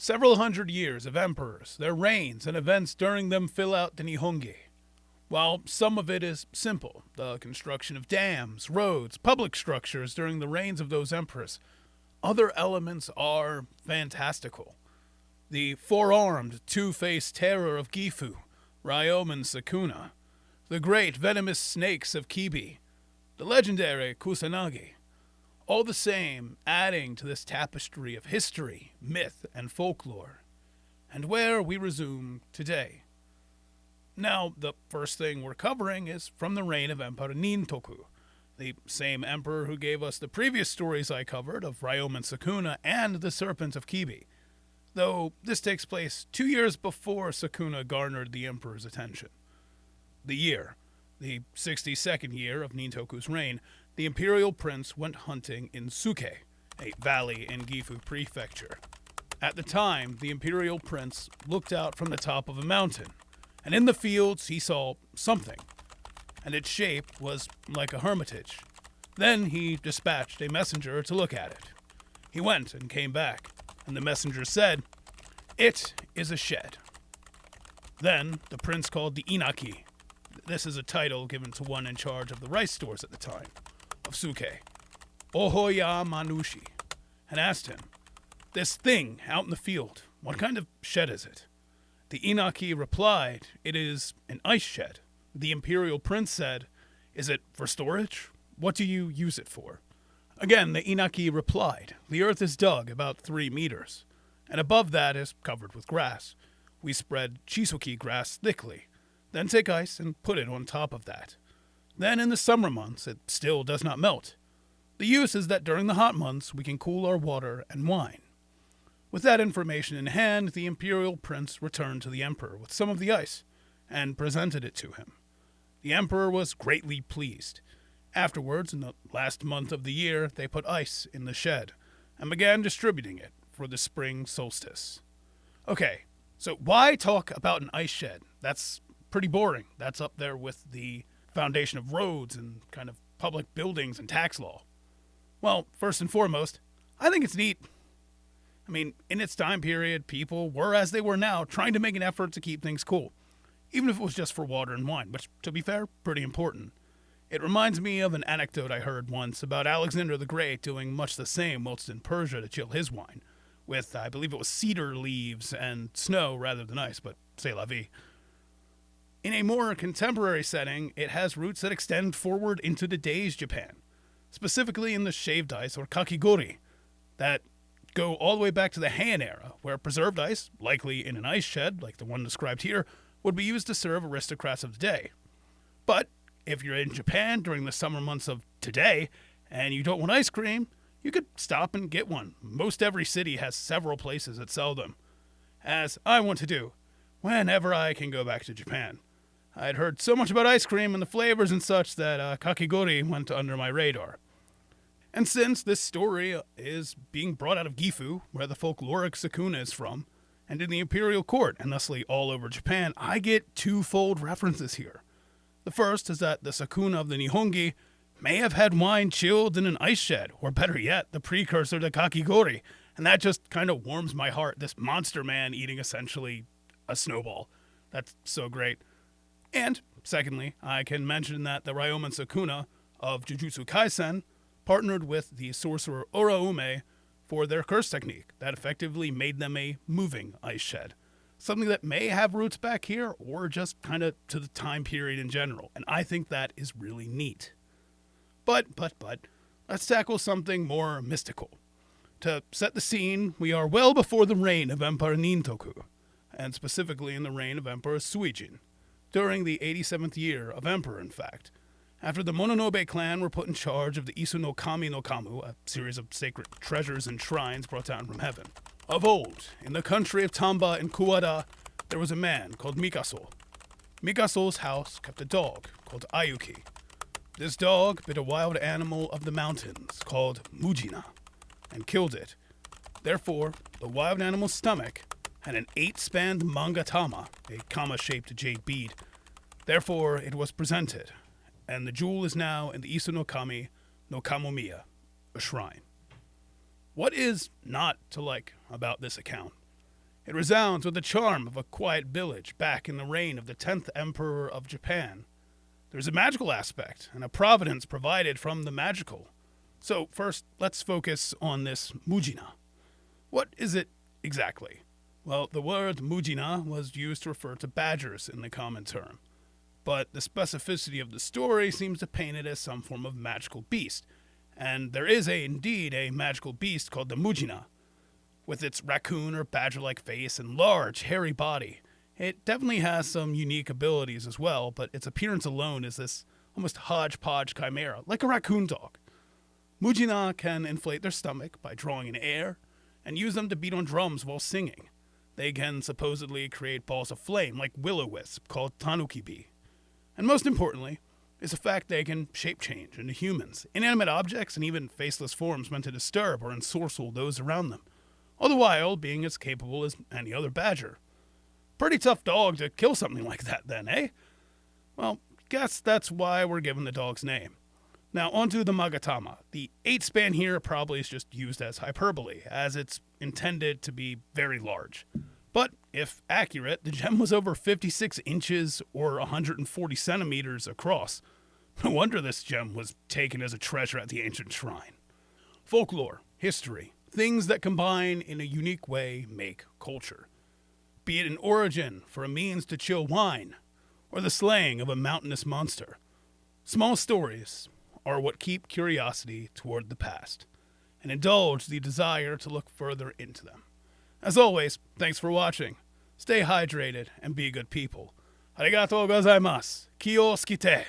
Several hundred years of emperors, their reigns, and events during them fill out the Nihongi. While some of it is simple, the construction of dams, roads, public structures during the reigns of those emperors, other elements are fantastical. The four-armed, two-faced terror of Gifu, Ryomen Sukuna, the great venomous snakes of Kibi, the legendary Kusanagi, all the same adding to this tapestry of history, myth, and folklore. And where we resume today. Now, the first thing we're covering is from the reign of Emperor Nintoku, the same emperor who gave us the previous stories I covered of Ryomen Sukuna and the Serpent of Kibi, though this takes place 2 years before Sukuna garnered the emperor's attention. The year, the 62nd year of Nintoku's reign, the imperial prince went hunting in Suke, a valley in Gifu Prefecture. At the time, the imperial prince looked out from the top of a mountain, and in the fields he saw something, and its shape was like a hermitage. Then he dispatched a messenger to look at it. He went and came back, and the messenger said, "It is a shed." Then the prince called the Inaki. This is a title given to one in charge of the rice stores at the time, of Suke, Ohoya Manushi, and asked him, "This thing out in the field, what kind of shed is it?" The Inaki replied, "It is an ice shed." The imperial prince said, "Is it for storage? What do you use it for?" Again, the Inaki replied, "The earth is dug about 3 meters, and above that is covered with grass. We spread chisuki grass thickly, then take ice and put it on top of that. Then in the summer months it still does not melt. The use is that during the hot months we can cool our water and wine." With that information in hand, the imperial prince returned to the emperor with some of the ice and presented it to him. The emperor was greatly pleased. Afterwards, in the last month of the year, they put ice in the shed and began distributing it for the spring solstice. Okay, so why talk about an ice shed? That's pretty boring. That's up there with the foundation of roads and kind of public buildings and tax law. Well, first and foremost, I think it's neat. I mean, in its time period, people were, as they were now, trying to make an effort to keep things cool, even if it was just for water and wine, which, to be fair, pretty important. It reminds me of an anecdote I heard once about Alexander the Great doing much the same whilst in Persia to chill his wine, with, I believe it was cedar leaves and snow rather than ice, but c'est la vie. In a more contemporary setting, it has roots that extend forward into today's Japan, specifically in the shaved ice or kakigori, that go all the way back to the Heian era, where preserved ice, likely in an ice shed like the one described here, would be used to serve aristocrats of the day. But if you're in Japan during the summer months of today and you don't want ice cream, you could stop and get one. Most every city has several places that sell them, as I want to do whenever I can go back to Japan. I'd heard so much about ice cream and the flavors and such that kakigori went under my radar. And since this story is being brought out of Gifu, where the folkloric Sukuna is from, and in the imperial court, and thusly all over Japan, I get twofold references here. The first is that the Sukuna of the Nihongi may have had wine chilled in an ice shed, or better yet, the precursor to kakigori, and that just kind of warms my heart, this monster man eating essentially a snowball. That's so great. And, secondly, I can mention that the Ryomen Sukuna of Jujutsu Kaisen partnered with the sorcerer Oraume for their curse technique that effectively made them a moving ice shed. Something that may have roots back here or just kind of to the time period in general, and I think that is really neat. But, let's tackle something more mystical. To set the scene, we are well before the reign of Emperor Nintoku, and specifically in the reign of Emperor Suijin, during the 87th year of Emperor, in fact, after the Mononobe clan were put in charge of the Isu no Kami no Kamu, a series of sacred treasures and shrines brought down from heaven. Of old, in the country of Tamba and Kuwada, there was a man called Mikaso. Mikaso's house kept a dog called Ayuki. This dog bit a wild animal of the mountains called Mujina and killed it. Therefore, the wild animal's stomach had an 8-spanned mangatama, a kama-shaped jade bead. Therefore, it was presented, and the jewel is now in the Isu no Kami no Kamomiya, a shrine. What is not to like about this account? It resounds with the charm of a quiet village back in the reign of the 10th Emperor of Japan. There's a magical aspect and a providence provided from the magical. So first, let's focus on this Mujina. What is it exactly? Well, the word Mujina was used to refer to badgers in the common term. But the specificity of the story seems to paint it as some form of magical beast. And there is indeed a magical beast called the Mujina. With its raccoon or badger-like face and large, hairy body, it definitely has some unique abilities as well, but its appearance alone is this almost hodgepodge chimera, like a raccoon dog. Mujina can inflate their stomach by drawing in air and use them to beat on drums while singing. They can supposedly create balls of flame like will-o-wisp called tanuki-bi. And most importantly, is the fact they can shape change into humans, inanimate objects, and even faceless forms meant to disturb or ensorcel those around them, all the while being as capable as any other badger. Pretty tough dog to kill something like that then, eh? Well, guess that's why we're given the dog's name. Now onto the Magatama. The 8-span here probably is just used as hyperbole, as it's intended to be very large. But, if accurate, the gem was over 56 inches or 140 centimeters across. No wonder this gem was taken as a treasure at the ancient shrine. Folklore, history, things that combine in a unique way make culture. Be it an origin for a means to chill wine, or the slaying of a mountainous monster. Small stories are what keep curiosity toward the past, and indulge the desire to look further into them. As always, thanks for watching. Stay hydrated and be good people. Arigatou gozaimasu. Kyo skite.